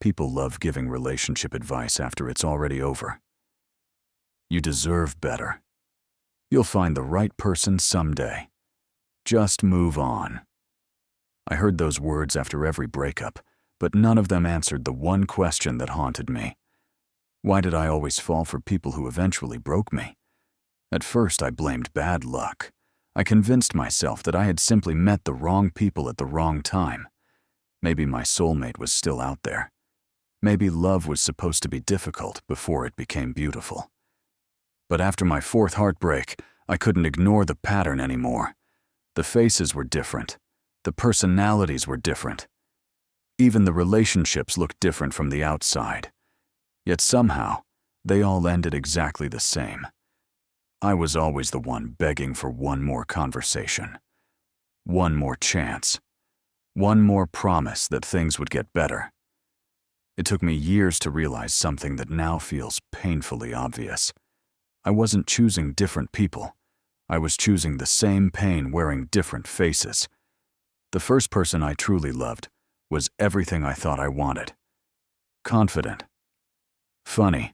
People love giving relationship advice after it's already over. You deserve better. You'll find the right person someday. Just move on. I heard those words after every breakup, but none of them answered the one question that haunted me. Why did I always fall for people who eventually broke me? At first, I blamed bad luck. I convinced myself that I had simply met the wrong people at the wrong time. Maybe my soulmate was still out there. Maybe love was supposed to be difficult before it became beautiful. But after my fourth heartbreak, I couldn't ignore the pattern anymore. The faces were different. The personalities were different. Even the relationships looked different from the outside. Yet somehow, they all ended exactly the same. I was always the one begging for one more conversation, one more chance, one more promise that things would get better. It took me years to realize something that now feels painfully obvious. I wasn't choosing different people. I was choosing the same pain wearing different faces. The first person I truly loved was everything I thought I wanted. Confident, funny,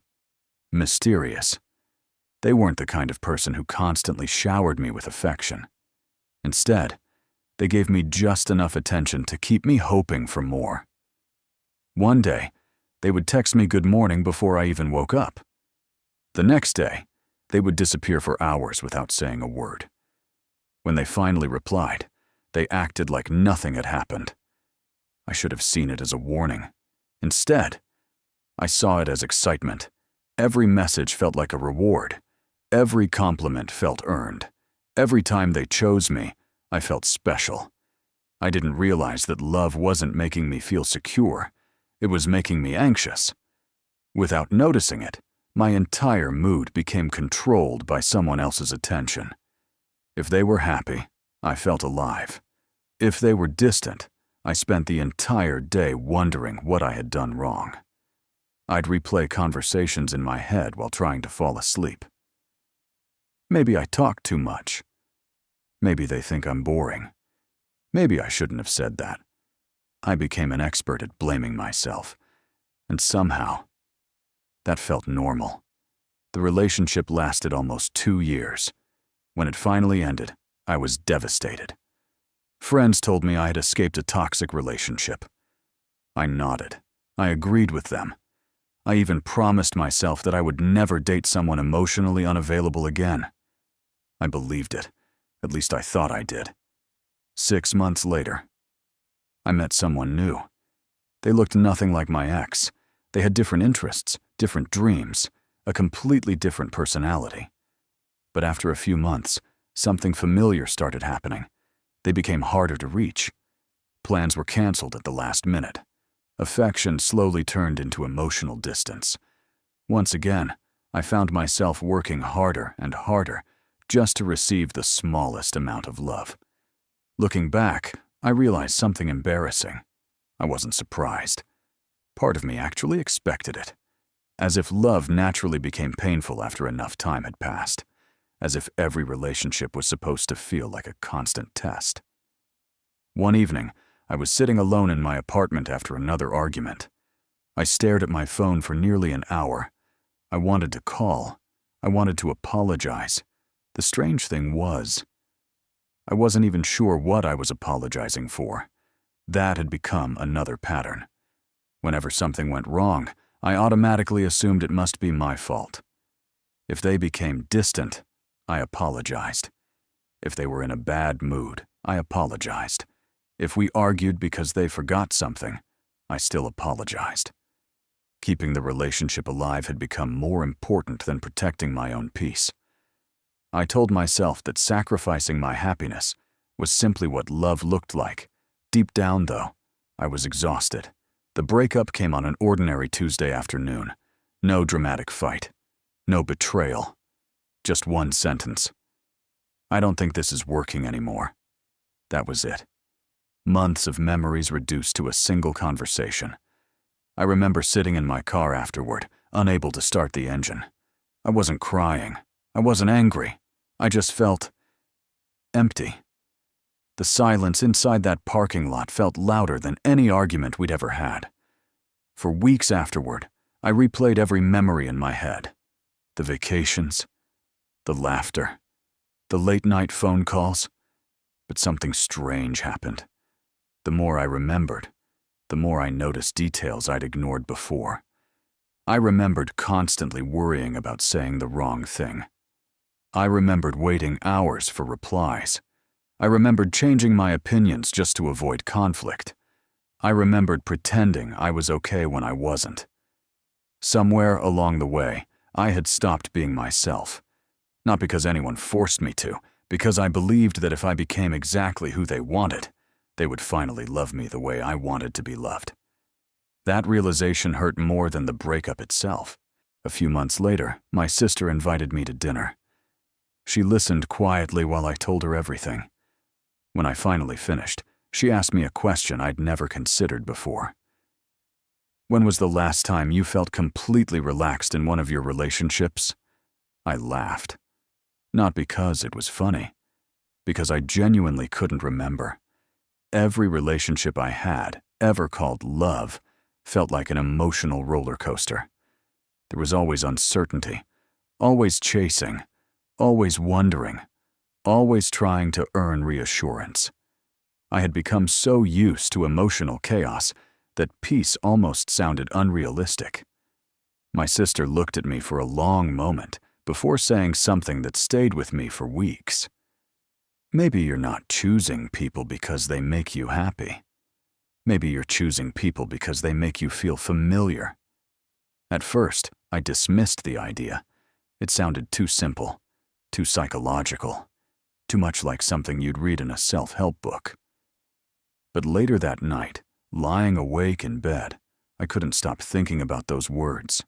mysterious. They weren't the kind of person who constantly showered me with affection. Instead, they gave me just enough attention to keep me hoping for more. One day, they would text me good morning before I even woke up. The next day, they would disappear for hours without saying a word. When they finally replied, they acted like nothing had happened. I should have seen it as a warning. Instead, I saw it as excitement. Every message felt like a reward. Every compliment felt earned. Every time they chose me, I felt special. I didn't realize that love wasn't making me feel secure. It was making me anxious. Without noticing it, my entire mood became controlled by someone else's attention. If they were happy, I felt alive. If they were distant, I spent the entire day wondering what I had done wrong. I'd replay conversations in my head while trying to fall asleep. Maybe I talk too much. Maybe they think I'm boring. Maybe I shouldn't have said that. I became an expert at blaming myself. And somehow, that felt normal. The relationship lasted almost 2 years. When it finally ended, I was devastated. Friends told me I had escaped a toxic relationship. I nodded. I agreed with them. I even promised myself that I would never date someone emotionally unavailable again. I believed it. At least I thought I did. 6 months later, I met someone new. They looked nothing like my ex. They had different interests, different dreams, a completely different personality. But after a few months, something familiar started happening. They became harder to reach. Plans were canceled at the last minute. Affection slowly turned into emotional distance. Once again, I found myself working harder and harder just to receive the smallest amount of love. Looking back, I realized something embarrassing. I wasn't surprised. Part of me actually expected it. As if love naturally became painful after enough time had passed. As if every relationship was supposed to feel like a constant test. One evening, I was sitting alone in my apartment after another argument. I stared at my phone for nearly an hour. I wanted to call. I wanted to apologize. The strange thing was, I wasn't even sure what I was apologizing for. That had become another pattern. Whenever something went wrong, I automatically assumed it must be my fault. If they became distant, I apologized. If they were in a bad mood, I apologized. If we argued because they forgot something, I still apologized. Keeping the relationship alive had become more important than protecting my own peace. I told myself that sacrificing my happiness was simply what love looked like. Deep down, though, I was exhausted. The breakup came on an ordinary Tuesday afternoon. No dramatic fight. No betrayal. Just one sentence. I don't think this is working anymore. That was it. Months of memories reduced to a single conversation. I remember sitting in my car afterward, unable to start the engine. I wasn't crying. I wasn't angry. I just felt empty. The silence inside that parking lot felt louder than any argument we'd ever had. For weeks afterward, I replayed every memory in my head. The vacations, the laughter, the late-night phone calls. But something strange happened. The more I remembered, the more I noticed details I'd ignored before. I remembered constantly worrying about saying the wrong thing. I remembered waiting hours for replies. I remembered changing my opinions just to avoid conflict. I remembered pretending I was okay when I wasn't. Somewhere along the way, I had stopped being myself. Not because anyone forced me to, because I believed that if I became exactly who they wanted, they would finally love me the way I wanted to be loved. That realization hurt more than the breakup itself. A few months later, my sister invited me to dinner. She listened quietly while I told her everything. When I finally finished, she asked me a question I'd never considered before. When was the last time you felt completely relaxed in one of your relationships? I laughed. Not because it was funny, because I genuinely couldn't remember. Every relationship I had, ever called love, felt like an emotional roller coaster. There was always uncertainty, always chasing, always wondering, always trying to earn reassurance. I had become so used to emotional chaos that peace almost sounded unrealistic. My sister looked at me for a long moment before saying something that stayed with me for weeks. Maybe you're not choosing people because they make you happy. Maybe you're choosing people because they make you feel familiar. At first, I dismissed the idea. It sounded too simple, too psychological, too much like something you'd read in a self-help book. But later that night, lying awake in bed, I couldn't stop thinking about those words.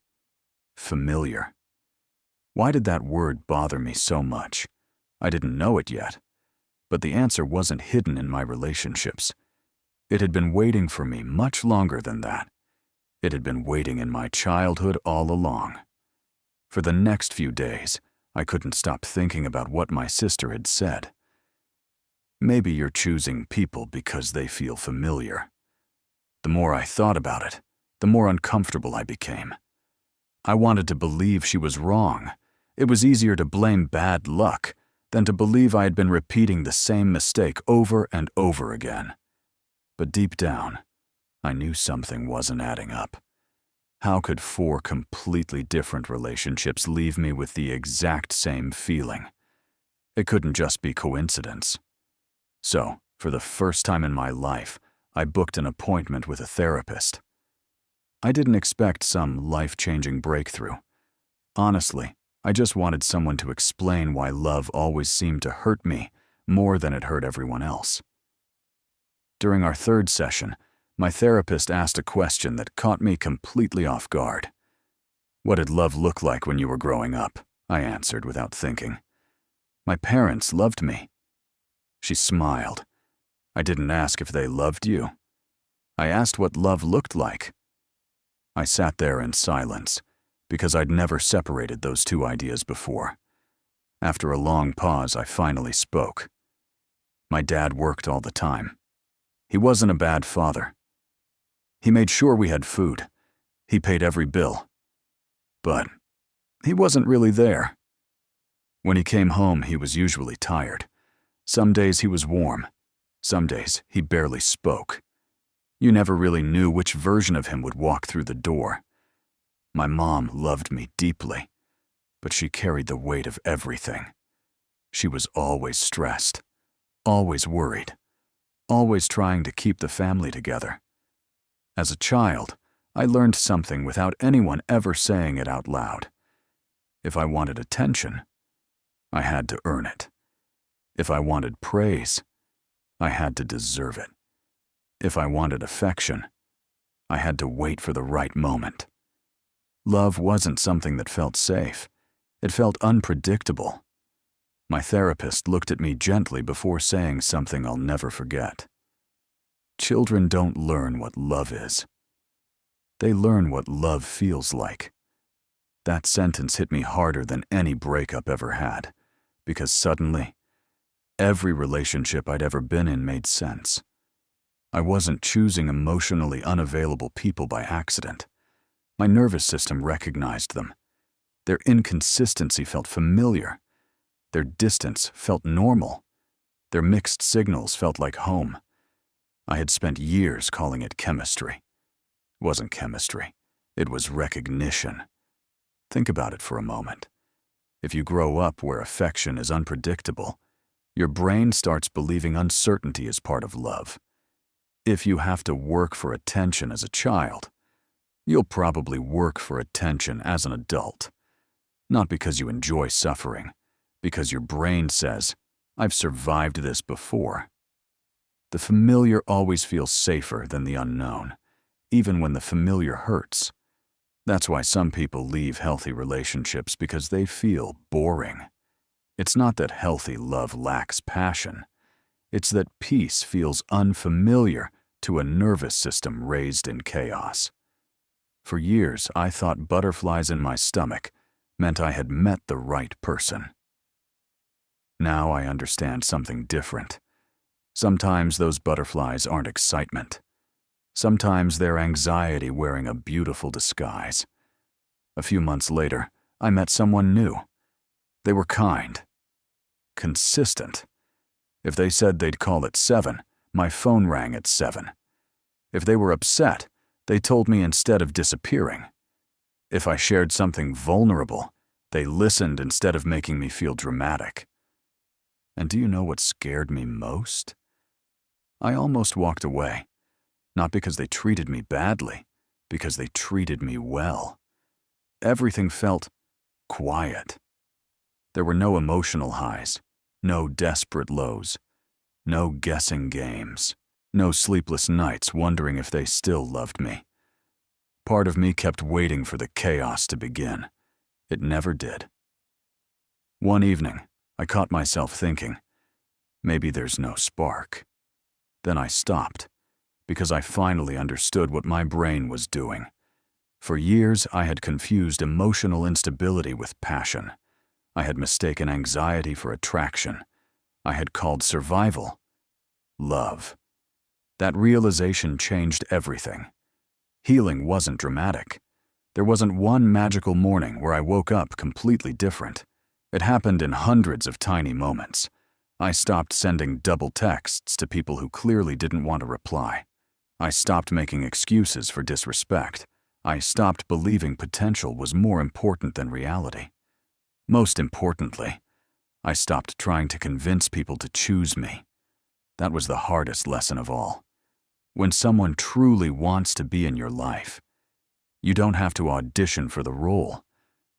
Familiar. Why did that word bother me so much? I didn't know it yet. But the answer wasn't hidden in my relationships. It had been waiting for me much longer than that. It had been waiting in my childhood all along. For the next few days, I couldn't stop thinking about what my sister had said. Maybe you're choosing people because they feel familiar. The more I thought about it, the more uncomfortable I became. I wanted to believe she was wrong. It was easier to blame bad luck than to believe I had been repeating the same mistake over and over again. But deep down, I knew something wasn't adding up. How could 4 completely different relationships leave me with the exact same feeling? It couldn't just be coincidence. So, for the first time in my life, I booked an appointment with a therapist. I didn't expect some life-changing breakthrough. Honestly, I just wanted someone to explain why love always seemed to hurt me more than it hurt everyone else. During our 3rd session, my therapist asked a question that caught me completely off guard. "What did love look like when you were growing up?" I answered without thinking. "My parents loved me." She smiled. "I didn't ask if they loved you. I asked what love looked like." I sat there in silence, because I'd never separated those two ideas before. After a long pause, I finally spoke. My dad worked all the time. He wasn't a bad father. He made sure we had food. He paid every bill. But he wasn't really there. When he came home, he was usually tired. Some days he was warm. Some days he barely spoke. You never really knew which version of him would walk through the door. My mom loved me deeply, but she carried the weight of everything. She was always stressed, always worried, always trying to keep the family together. As a child, I learned something without anyone ever saying it out loud. If I wanted attention, I had to earn it. If I wanted praise, I had to deserve it. If I wanted affection, I had to wait for the right moment. Love wasn't something that felt safe. It felt unpredictable. My therapist looked at me gently before saying something I'll never forget. Children don't learn what love is. They learn what love feels like. That sentence hit me harder than any breakup ever had, because suddenly, every relationship I'd ever been in made sense. I wasn't choosing emotionally unavailable people by accident. My nervous system recognized them. Their inconsistency felt familiar. Their distance felt normal. Their mixed signals felt like home. I had spent years calling it chemistry. It wasn't chemistry. It was recognition. Think about it for a moment. If you grow up where affection is unpredictable, your brain starts believing uncertainty is part of love. If you have to work for attention as a child, you'll probably work for attention as an adult. Not because you enjoy suffering, because your brain says, I've survived this before. The familiar always feels safer than the unknown, even when the familiar hurts. That's why some people leave healthy relationships, because they feel boring. It's not that healthy love lacks passion. It's that peace feels unfamiliar to a nervous system raised in chaos. For years, I thought butterflies in my stomach meant I had met the right person. Now I understand something different. Sometimes those butterflies aren't excitement. Sometimes they're anxiety wearing a beautiful disguise. A few months later, I met someone new. They were kind, consistent. If they said they'd call at 7, my phone rang at 7. If they were upset, they told me instead of disappearing. If I shared something vulnerable, they listened instead of making me feel dramatic. And do you know what scared me most? I almost walked away, not because they treated me badly, because they treated me well. Everything felt quiet. There were no emotional highs, no desperate lows, no guessing games, no sleepless nights wondering if they still loved me. Part of me kept waiting for the chaos to begin. It never did. One evening, I caught myself thinking, maybe there's no spark. Then I stopped, because I finally understood what my brain was doing. For years, I had confused emotional instability with passion. I had mistaken anxiety for attraction. I had called survival love. That realization changed everything. Healing wasn't dramatic. There wasn't one magical morning where I woke up completely different. It happened in hundreds of tiny moments. I stopped sending double texts to people who clearly didn't want to reply. I stopped making excuses for disrespect. I stopped believing potential was more important than reality. Most importantly, I stopped trying to convince people to choose me. That was the hardest lesson of all. When someone truly wants to be in your life, you don't have to audition for the role.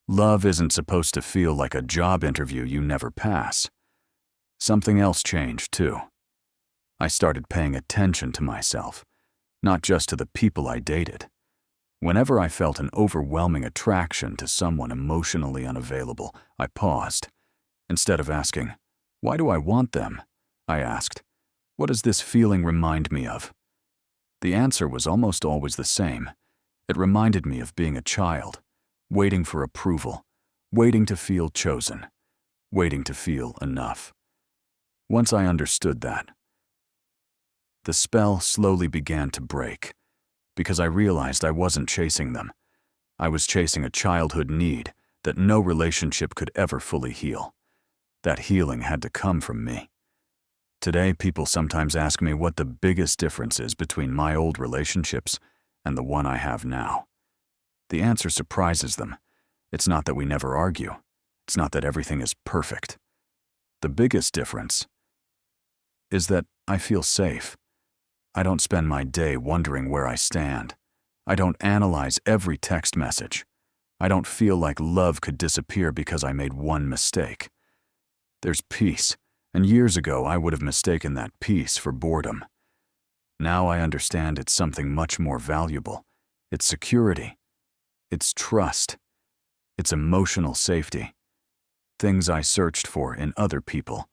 Love isn't supposed to feel like a job interview you never pass. Something else changed, too. I started paying attention to myself, not just to the people I dated. Whenever I felt an overwhelming attraction to someone emotionally unavailable, I paused. Instead of asking, "Why do I want them?" I asked, "What does this feeling remind me of?" The answer was almost always the same. It reminded me of being a child, waiting for approval, waiting to feel chosen, waiting to feel enough. Once I understood that, the spell slowly began to break, because I realized I wasn't chasing them. I was chasing a childhood need that no relationship could ever fully heal. That healing had to come from me. Today, people sometimes ask me what the biggest difference is between my old relationships and the one I have now. The answer surprises them. It's not that we never argue. It's not that everything is perfect. The biggest difference is that I feel safe. I don't spend my day wondering where I stand. I don't analyze every text message. I don't feel like love could disappear because I made one mistake. There's peace, and years ago I would have mistaken that peace for boredom. Now I understand it's something much more valuable. It's security. It's trust. It's emotional safety. Things I searched for in other people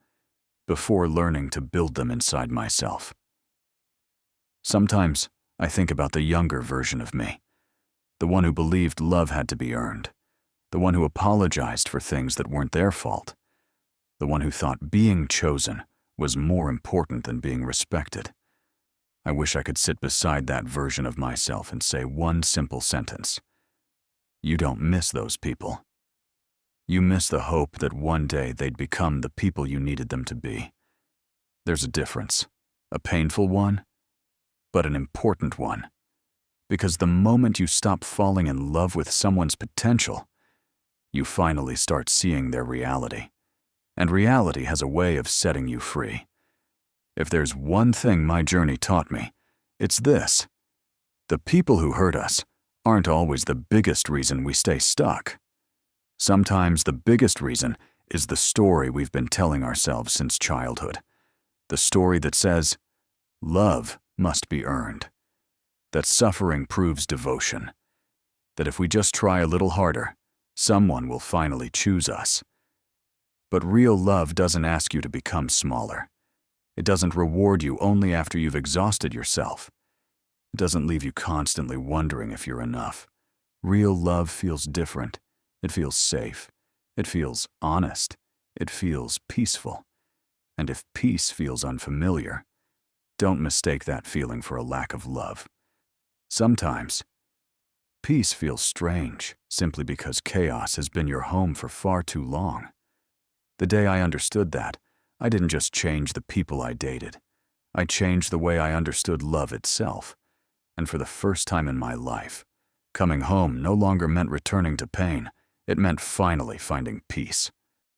before learning to build them inside myself. Sometimes I think about the younger version of me, the one who believed love had to be earned, the one who apologized for things that weren't their fault, the one who thought being chosen was more important than being respected. I wish I could sit beside that version of myself and say one simple sentence. You don't miss those people. You miss the hope that one day they'd become the people you needed them to be. There's a difference, a painful one, but an important one. Because the moment you stop falling in love with someone's potential, you finally start seeing their reality. And reality has a way of setting you free. If there's one thing my journey taught me, it's this. The people who hurt us aren't always the biggest reason we stay stuck. Sometimes the biggest reason is the story we've been telling ourselves since childhood. The story that says, love must be earned. That suffering proves devotion. That if we just try a little harder, someone will finally choose us. But real love doesn't ask you to become smaller. It doesn't reward you only after you've exhausted yourself. It doesn't leave you constantly wondering if you're enough. Real love feels different. It feels safe. It feels honest. It feels peaceful. And if peace feels unfamiliar, don't mistake that feeling for a lack of love. Sometimes, peace feels strange simply because chaos has been your home for far too long. The day I understood that, I didn't just change the people I dated. I changed the way I understood love itself. And for the first time in my life, coming home no longer meant returning to pain. It meant finally finding peace.